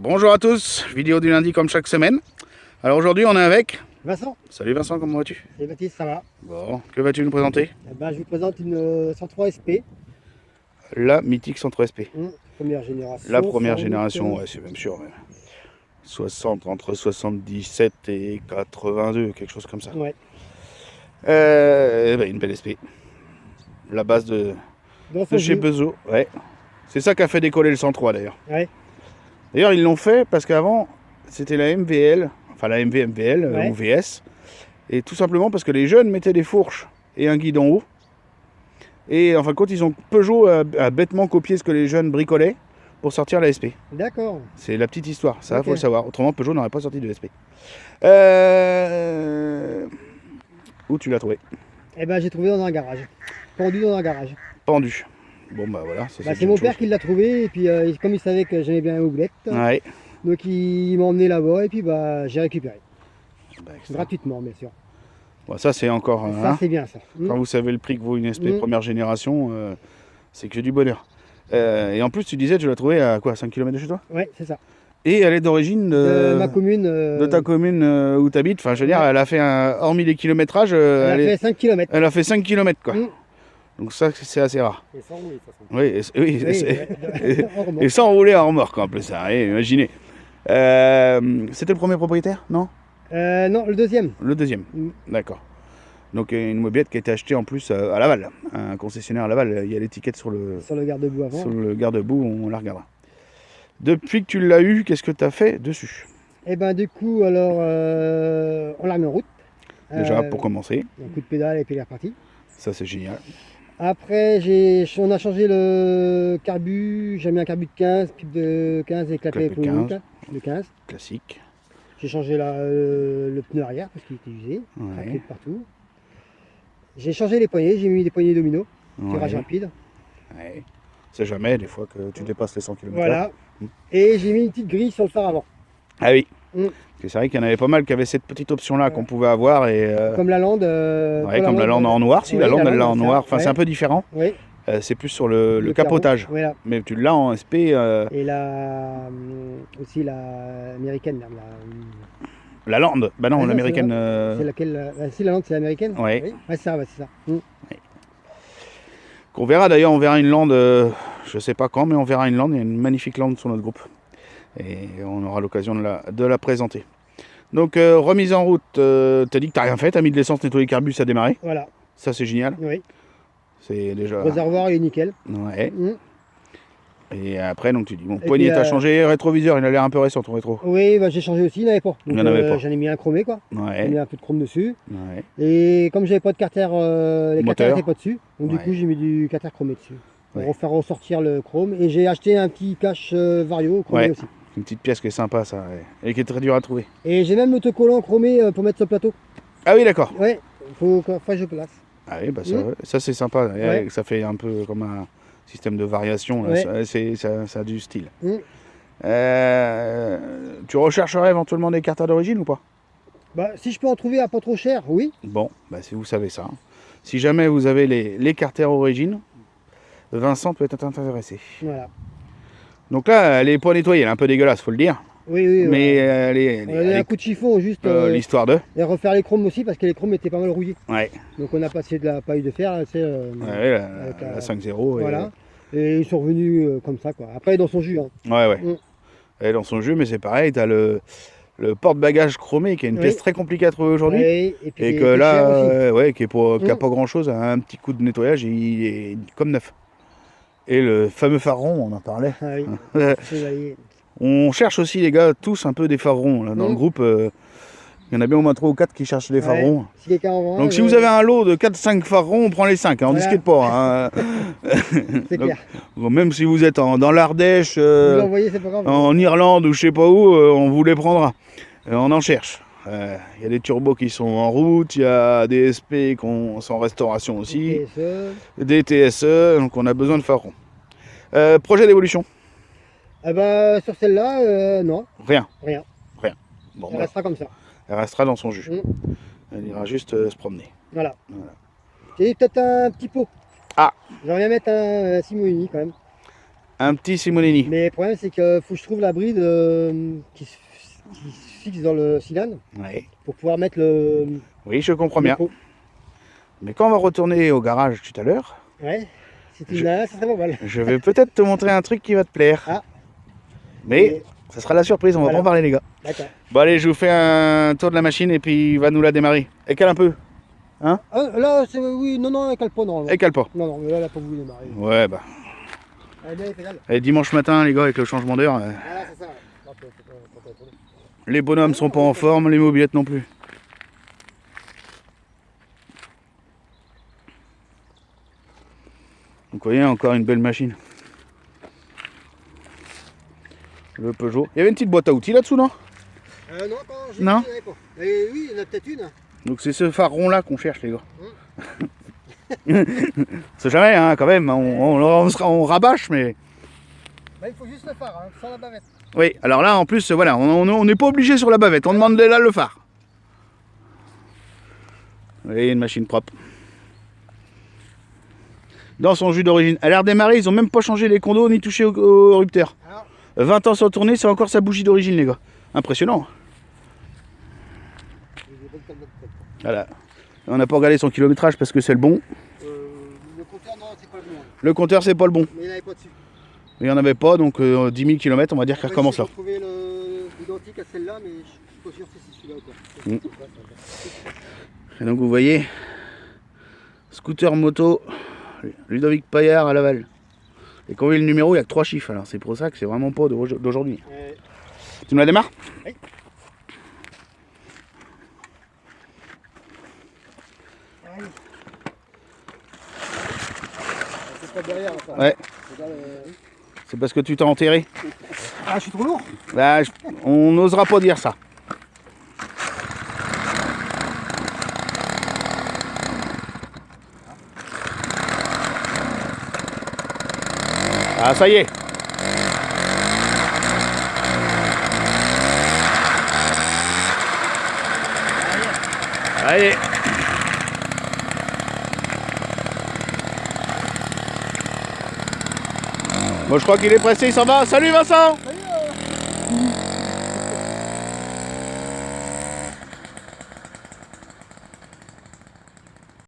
Bonjour à tous, vidéo du lundi comme chaque semaine. Alors aujourd'hui on est avec Vincent, Salut Vincent, comment vas-tu? c'est Baptiste, ça va. Bon, que vas-tu nous présenter? Je vous présente une 103 SP, La mythique 103 SP. première La génération, première sans doute. génération, ouais, c'est même sûr. Ouais. 60, entre 77 et 82, quelque chose comme ça. Ouais, Une belle SP. La base dans de son chez jus. Peugeot, ouais. C'est ça qui a fait décoller le 103 d'ailleurs. Ouais, D'ailleurs ils l'ont fait parce qu'avant c'était la MVL, enfin la MVL ou ouais, VS. Et tout simplement parce que les jeunes mettaient des fourches et un guidon haut. Et en fin de compte, Peugeot a bêtement copié ce que les jeunes bricolaient pour sortir la SP. d'accord. C'est la petite histoire, ça, Ok. faut le savoir. Autrement, Peugeot n'aurait pas sorti de SP. Où tu l'as trouvé? J'ai trouvé dans un garage, pendu dans un garage. Pendu. Bon, bah voilà, ça c'est C'est une mon chose. père qui l'a trouvé, et puis comme il savait que j'aimais bien la houblette, Ouais. donc il m'a emmené là-bas, et puis j'ai récupéré. Bah, extra. Gratuitement, bien sûr. Bon, ça c'est encore. Ça, c'est bien ça. Quand vous savez le prix que vaut une SP première génération, c'est que du bonheur. Et en plus, tu disais, tu l'as trouvé à quoi, 5 km de chez toi? Ouais, c'est ça. Et elle est d'origine De ma commune. de ta commune où tu habites. Enfin, je veux dire, elle a fait, hormis les kilométrages, Elle a fait 5 km. elle a fait 5 km quoi. Donc ça, c'est assez rare. Et sans rouler, de toute façon. Oui, Oui, et sans rouler en remorque en plus, ça, imaginez. C'était le premier propriétaire, non? Non, le deuxième. Le deuxième, d'accord. Donc une mobilette qui a été achetée en plus à Laval, un concessionnaire à Laval. Il y a l'étiquette sur le garde-boue avant. sur le garde-boue, on la regardera. Depuis que tu l'as eu, qu'est-ce que tu as fait dessus? Du coup, alors, on l'a mis en route. Déjà, pour commencer, Un coup de pédale et puis il est reparti. ça c'est génial. Après, on a changé le carbu. J'ai mis un carbu de 15, pipe de 15 et clapet Clapet pour 15. de 15. Classique. J'ai changé le pneu arrière parce qu'il était usé, Ouais. craqué de partout. J'ai changé les poignées, j'ai mis des poignées domino, tirage Ouais. rapide. Ouais. C'est jamais des fois que tu dépasses les 100 km/h. Voilà. Et j'ai mis une petite grille sur le phare avant. Ah oui. Mm. Parce que c'est vrai qu'il y en avait pas mal qui avaient cette petite option-là qu'on pouvait avoir. Et, Comme la Lande. ouais, comme la Lande en noir. Si, oui, la Lande, elle l'a en ça, noir. Enfin, ouais. c'est un peu différent. Oui. C'est plus sur le capotage. Voilà. Mais tu l'as en SP. Et aussi la américaine. La Lande. Bah non, Ah, l'américaine. C'est laquelle? Si, la Lande, c'est l'américaine? Ouais. Oui. Ouais, c'est ça. Qu'on verra d'ailleurs, on verra une Lande. Je sais pas quand, mais on verra une Lande. Il y a une magnifique Lande sur notre groupe. Et on aura l'occasion de la présenter. Donc, remise en route. T'as dit que t'as rien fait. T'as mis de l'essence, nettoyé le carbu, ça a démarré. Voilà. Ça, c'est génial. Oui. C'est déjà. Le réservoir, il est nickel. Ouais. Mm. Et après, donc tu dis, bon, Et poignet, puis, t'as changé, rétroviseur, il a l'air un peu récent ton rétro. Oui, j'ai changé aussi, il n'y en avait pas. Donc, Il n'y en avait pas. j'en ai mis un chromé, quoi. J'ai Ouais. mis un peu de chrome dessus. Ouais. Et comme j'avais pas de carter, les Moteur. carters n'étaient pas dessus. Donc Ouais. du coup, j'ai mis du carter chromé dessus. Pour Ouais. faire ressortir le chrome. Et j'ai acheté un petit cache Vario chromé Ouais. aussi. Une petite pièce qui est sympa, ça, ouais. Et qui est très dur à trouver. Et j'ai même l'autocollant chromé pour mettre sur le plateau. Ah oui, d'accord. Ouais, faut que je place. Ah oui, bah ça c'est sympa. Ouais. Ça fait un peu comme un système de variation. Là. Ouais. Ça a du style. Mm. Tu rechercherais éventuellement des carters d'origine ou pas? Si je peux en trouver à pas trop cher, oui. Bon, bah si vous savez ça. Si jamais vous avez les carters origine, Vincent peut être intéressé. Voilà. Donc là, elle est pas nettoyée, elle est un peu dégueulasse, faut le dire. Oui, oui. Mais voilà. On a donné un coup de chiffon juste. l'histoire de. Et refaire les chromes aussi parce que les chromes étaient pas mal rouillés. Ouais. Donc on a passé de la paille de fer, Ouais, avec la 5.0. Voilà. Et ils sont revenus comme ça, quoi. Après, dans son jus. Hein. Ouais. Mm. Elle est dans son jeu, mais c'est pareil, t'as le porte-bagages chromé qui est une pièce très compliquée à trouver aujourd'hui. Ouais, et puis Et qui que est là, cher aussi. qui a pas grand chose, un petit coup de nettoyage, il est comme neuf. Et le fameux phare rond, on en parlait. Ah oui. Chevalier. On cherche aussi, les gars, tous un peu des phares ronds. Là, dans le groupe, il y en a bien au moins 3 ou 4 qui cherchent des phares Ouais. ronds. Si quelqu'un en vend Donc si vous avez un lot de 4-5 phares ronds, on prend les 5, hein, on Voilà. discute pas. Hein. c'est Donc, clair. même si vous êtes dans l'Ardèche, Vous envoyez, c'est pas grave. en Irlande ou je sais pas où, on vous les prendra. On en cherche. Il y a des turbos qui sont en route, il y a des SP qui sont en restauration aussi, TSE. des TSE, donc on a besoin de phares ronds. Projet d'évolution? Sur celle-là, non, Rien. rien. Bon, Elle bah, restera comme ça. elle restera dans son jus. Mm. Elle ira juste se promener. Voilà. Voilà. J'ai peut-être un petit pot. Ah. J'aimerais bien mettre un Simoini quand même. Un petit Simonini. Mais le problème, c'est qu'il faut que je trouve la bride qui se fixe dans le cylindre Ouais. pour pouvoir mettre le. Oui, je comprends le bien. pot. Mais quand on va retourner au garage tout à l'heure, Ouais, si tu l'as, ça serait pas mal. je vais peut-être te montrer un truc qui va te plaire. Ah. Mais Et- ça sera la surprise, on va Voilà. pas en parler les gars. D'accord. Bon allez, je vous fais un tour de la machine et puis il va nous la démarrer. Et cale un peu. Ah, là, c'est. Oui, non, elle cale pas, normalement. Et cale pas. Non, mais là, elle a pas voulu démarrer. Ouais bah. Elle est bien, elle pédale. Et dimanche matin les gars avec le changement d'heure, Voilà, c'est ça. Non, faut pas tourner. les bonhommes sont pas en forme, les mobilettes non plus. Donc vous voyez encore une belle machine. Le Peugeot. Il y avait une petite boîte à outils là-dessous non? Non, quand j'ai Non. dit, il n'y en avait pas. Mais oui, il y en a peut-être une. Donc c'est ce phare rond là qu'on cherche les gars. C'est jamais hein, quand même, on rabâche mais... Bah, il faut juste le phare, hein, sans la bavette. Oui, alors là en plus voilà, on n'est pas obligé sur la bavette, on demande là le phare. Vous voyez, une machine propre. Dans son jus d'origine. Elle a redémarré, ils ont même pas changé les condos ni touché au rupteur. Alors, 20 ans sans tourner, c'est encore sa bougie d'origine les gars. Impressionnant. j'ai des bonnes tablettes de tête. Voilà. On n'a pas regardé son kilométrage parce que c'est le bon. Le compteur, non, c'est pas le bon. Le compteur c'est pas le bon. Mais il n'y avait pas dessus. Il n'y en avait pas, donc 10 000 km on va dire qu'il recommence là. J'ai trouvé l'identique à celle-là, mais je suis pas sûr que c'est celui-là encore. Et donc vous voyez, scooter moto, Ludovic Paillard à Laval. Et quand vous voyez le numéro, il n'y a que 3 chiffres, alors c'est pour ça que c'est vraiment pas d'aujourd'hui. Tu me la démarres? Oui. Allez. C'est pas derrière, ça. Ouais, Regarde, c'est parce que tu t'es enterré. Ah, je suis trop lourd. Bah, on n'osera pas dire ça. Ah, ça y est. Allez. Bon, je crois qu'il est pressé, il s'en va. Salut Vincent!